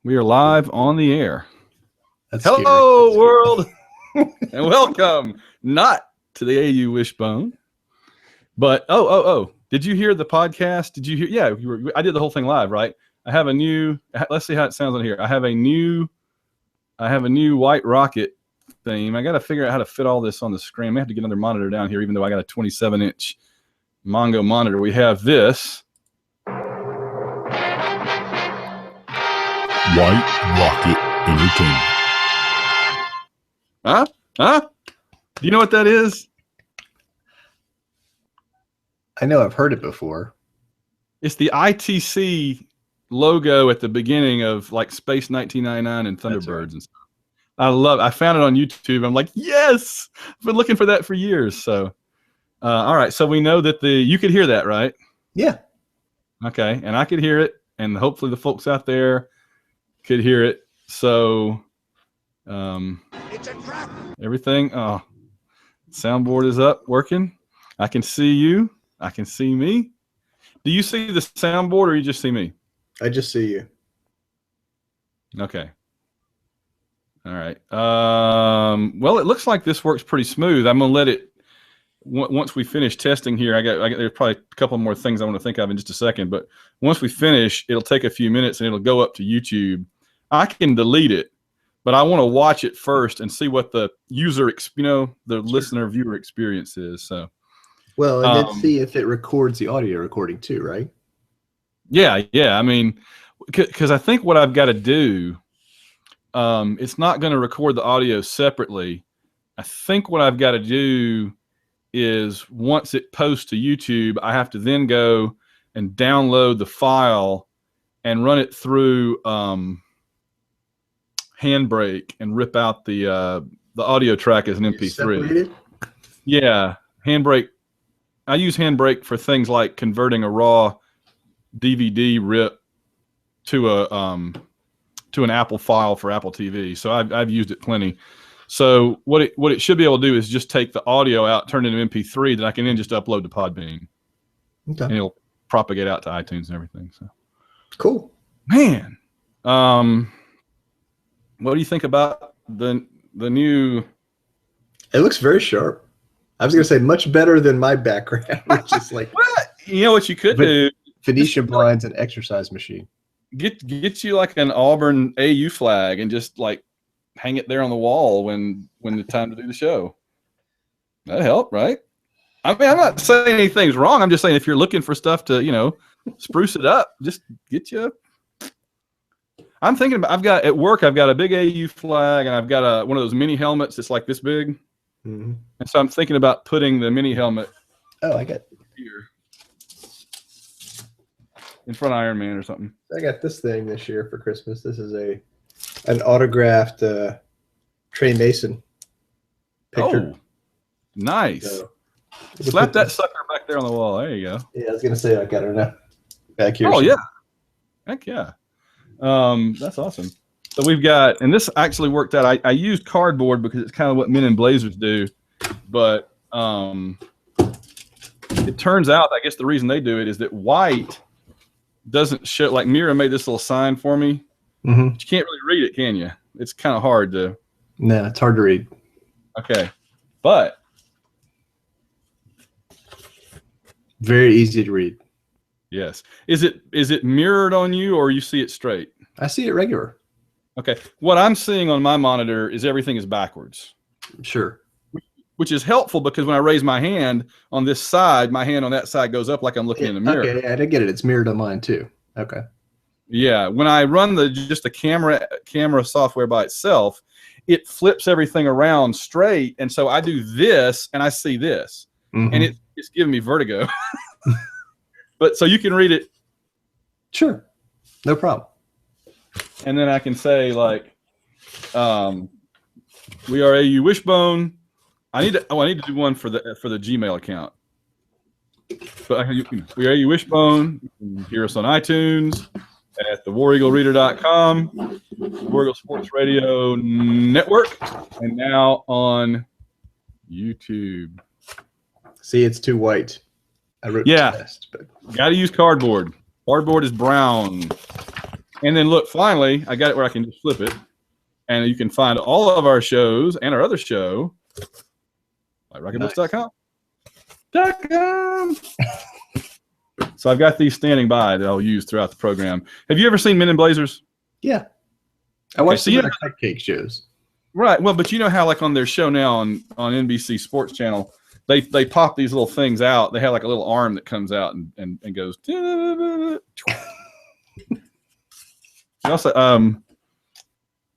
We are live on the air. That's Hello, scary. world, and welcome not to the AU Wishbone, but did you hear the podcast? Did you hear? Yeah, I did the whole thing live, right? I have a new. Let's see how it sounds on here. I have a new White Rocket theme. I got to figure out how to fit all this on the screen. I may have to get another monitor down here, even though I got a 27-inch Mongo monitor. We have this. White Rocket Entertainment. Huh? Do you know what that is? I know I've heard it before. It's the ITC logo at the beginning of like Space 1999 and Thunderbirds and stuff. I found it on YouTube. I'm like, yes, I've been looking for that for years. So, all right. So we know that you could hear that, right? Yeah. Okay. And I could hear it. And hopefully the folks out there could hear it. So, it's a trap. Everything. Oh, soundboard is up, working. I can see you. I can see me. Do you see the soundboard or you just see me? I just see you. Okay. All right. Well, it looks like this works pretty smooth. I'm going to let it, once we finish testing here, there's probably a couple more things I want to think of in just a second, but once we finish, it'll take a few minutes and it'll go up to YouTube. I can delete it, but I want to watch it first and see what the user, the listener viewer experience is. So, well, and then see if it records the audio recording too, right? Yeah. I mean, because I think what I've got to do, it's not going to record the audio separately. I think what I've got to do is once it posts to YouTube, I have to then go and download the file and run it through Handbrake and rip out the audio track as an MP3. Separated? Yeah, Handbrake. I use Handbrake for things like converting a raw DVD rip to an Apple file for Apple TV. So I've used it plenty. So what it should be able to do is just take the audio out, turn it into MP3 that I can then just upload to Podbean. Okay. And it'll propagate out to iTunes and everything. So cool. Man. What do you think about the new? It looks very sharp. I was going to say much better than my background, which is like you know what you could do? Venetian blinds and exercise machine. Get you like an Auburn AU flag and just like hang it there on the wall when the time to do the show. That'd help, right? I mean, I'm not saying anything's wrong. I'm just saying if you're looking for stuff to, spruce it up, just get you. I'm thinking about, at work, I've got a big AU flag and I've got one of those mini helmets that's like this big. Mm-hmm. And so I'm thinking about putting the mini helmet. Oh, I got here in front of Iron Man or something. I got this thing this year for Christmas. This is an autographed Trey Mason picture. Oh, nice. So, slap that sucker back there on the wall. There you go. Yeah, I was gonna say I got it now. Back here. Oh yeah. Heck yeah. That's awesome. So we've got, and this actually worked out. I used cardboard because it's kind of what men in blazers do, but it turns out, I guess the reason they do it is that white doesn't show. Like Mira made this little sign for me. Mm-hmm. But you can't really read it, can you? It's kind of hard to. No, it's hard to read. Okay, but very easy to read. Yes. Is it mirrored on you or you see it straight? I see it regular. Okay. What I'm seeing on my monitor is everything is backwards. Sure. Which is helpful because when I raise my hand on this side, my hand on that side goes up like I'm looking in the mirror. Okay, I get it. It's mirrored on mine too. Okay. Yeah. When I run just the camera software by itself, it flips everything around straight. And so I do this and I see this. Mm-hmm. And it's giving me vertigo. But so you can read it. Sure. No problem. And then I can say like, we are AU Wishbone. I need to do one for the Gmail account. But we are AU Wishbone. You can hear us on iTunes at the WarEagleReader.com, War Eagle Sports Radio Network, and now on YouTube. See, it's too white. I wrote yeah. test, but Got to use cardboard. Cardboard is brown. And then look, finally, I got it where I can just flip it. And you can find all of our shows and our other show at rocketbooks.com. So I've got these standing by that I'll use throughout the program. Have you ever seen Men in Blazers? Yeah. I watched so some you of the cupcake shows. Right. Well, but you know how like on their show now on NBC Sports Channel, they pop these little things out. They have like a little arm that comes out and goes.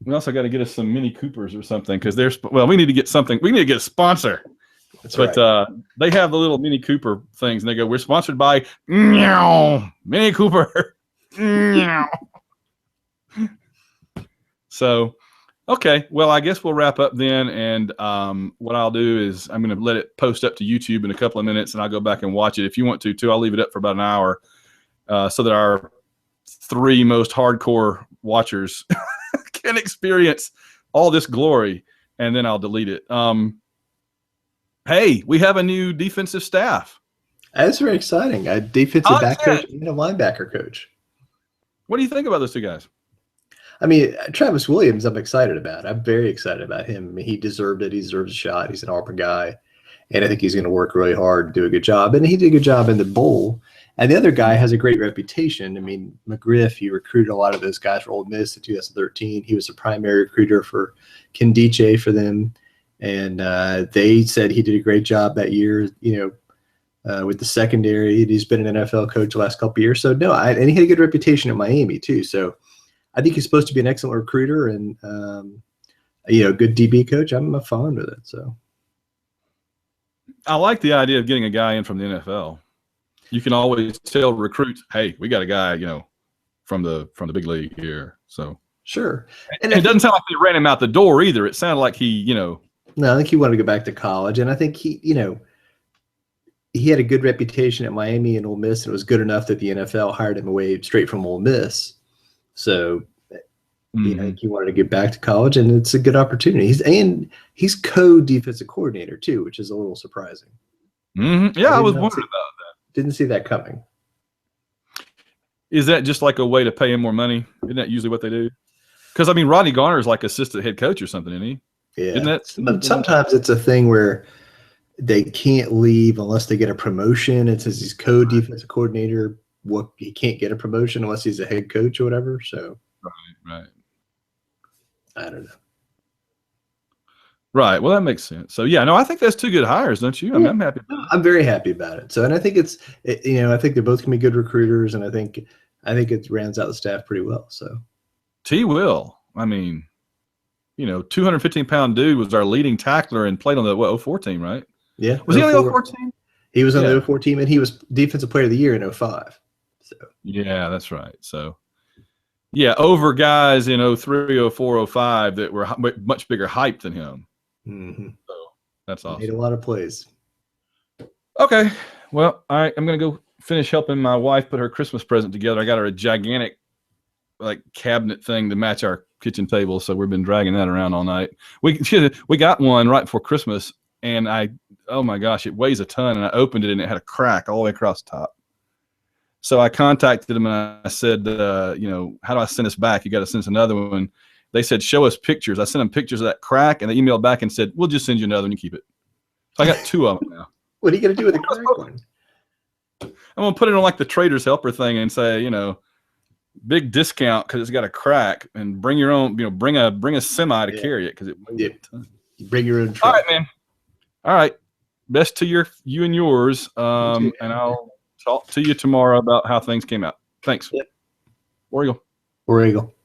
We also got to get us some Mini Coopers or something because we need to get something. We need to get a sponsor. That's but right. They have the little Mini Cooper things, and they go, "We're sponsored by Mini Cooper." So, okay. Well, I guess we'll wrap up then. And what I'll do is I'm going to let it post up to YouTube in a couple of minutes, and I'll go back and watch it. If you want to, too, I'll leave it up for about an hour so that our 3 most hardcore watchers can experience all this glory, and then I'll delete it. Hey, we have a new defensive staff. That's very exciting. A defensive back coach and a linebacker coach. What do you think about those 2 guys? I mean, Travis Williams, I'm excited about. I'm very excited about him. I mean, he deserved it. He deserves a shot. He's an Auburn guy. And I think he's going to work really hard, do a good job. And he did a good job in the bowl. And the other guy has a great reputation. I mean, McGriff, he recruited a lot of those guys for Ole Miss in 2013. He was the primary recruiter for Kendiche for them. And they said he did a great job that year, with the secondary. He's been an NFL coach the last couple of years. So, no, and he had a good reputation at Miami, too. So, I think he's supposed to be an excellent recruiter and, good DB coach. I'm fond with it. So, I like the idea of getting a guy in from the NFL. You can always tell recruits, "Hey, we got a guy, from the big league here." So sure. And it doesn't sound like they ran him out the door either. It sounded like he, No, I think he wanted to go back to college, and I think he had a good reputation at Miami and Ole Miss, and it was good enough that the NFL hired him away straight from Ole Miss. So, I think he wanted to get back to college, and it's a good opportunity. He's co-defensive coordinator too, which is a little surprising. Yeah, I was wondering about that. Didn't see that coming. Is that just like a way to pay him more money? Isn't that usually what they do? Because I mean, Rodney Garner is like assistant head coach or something, isn't he? Yeah. Isn't that? But sometimes it's a thing where they can't leave unless they get a promotion. It says he's co-defensive coordinator. He can't get a promotion unless he's a head coach or whatever. So, right. I don't know. Right. Well, that makes sense. So, yeah, no, I think that's 2 good hires, don't you? I mean, I'm happy. I'm very happy about it. So, and I think I think they're both going to be good recruiters, and I think it rounds out the staff pretty well. So, T. Will, I mean, 215-pound dude was our leading tackler and played on the 04 team, right? Yeah. Was he on the 04 team? He was on the 04 team, and he was Defensive Player of the Year in 05. So. Yeah, that's right. So, yeah, over guys in 03, 04, 05 that were much bigger hype than him. Mm-hmm. So that's awesome. Made a lot of plays. Okay. Well, I'm going to go finish helping my wife put her Christmas present together. I got her a gigantic cabinet thing to match our kitchen table, so we've been dragging that around all night. We got one right before Christmas, and oh my gosh, it weighs a ton, and I opened it and it had a crack all the way across the top. So I contacted them and I said, how do I send this back? You got to send us another one. They said, show us pictures. I sent them pictures of that crack, and they emailed back and said, we'll just send you another one. You keep it. So I got 2 of them now. What are you going to do with the crack one? I'm going to put it on like the Trader's Helper thing and say, big discount because it's got a crack, and bring your own, bring a semi to carry it because it weighs a ton. Bring your own truck. All right, man. All right. Best to you and yours. And I'll talk to you tomorrow about how things came out. Thanks. Yep. War Eagle. War Eagle.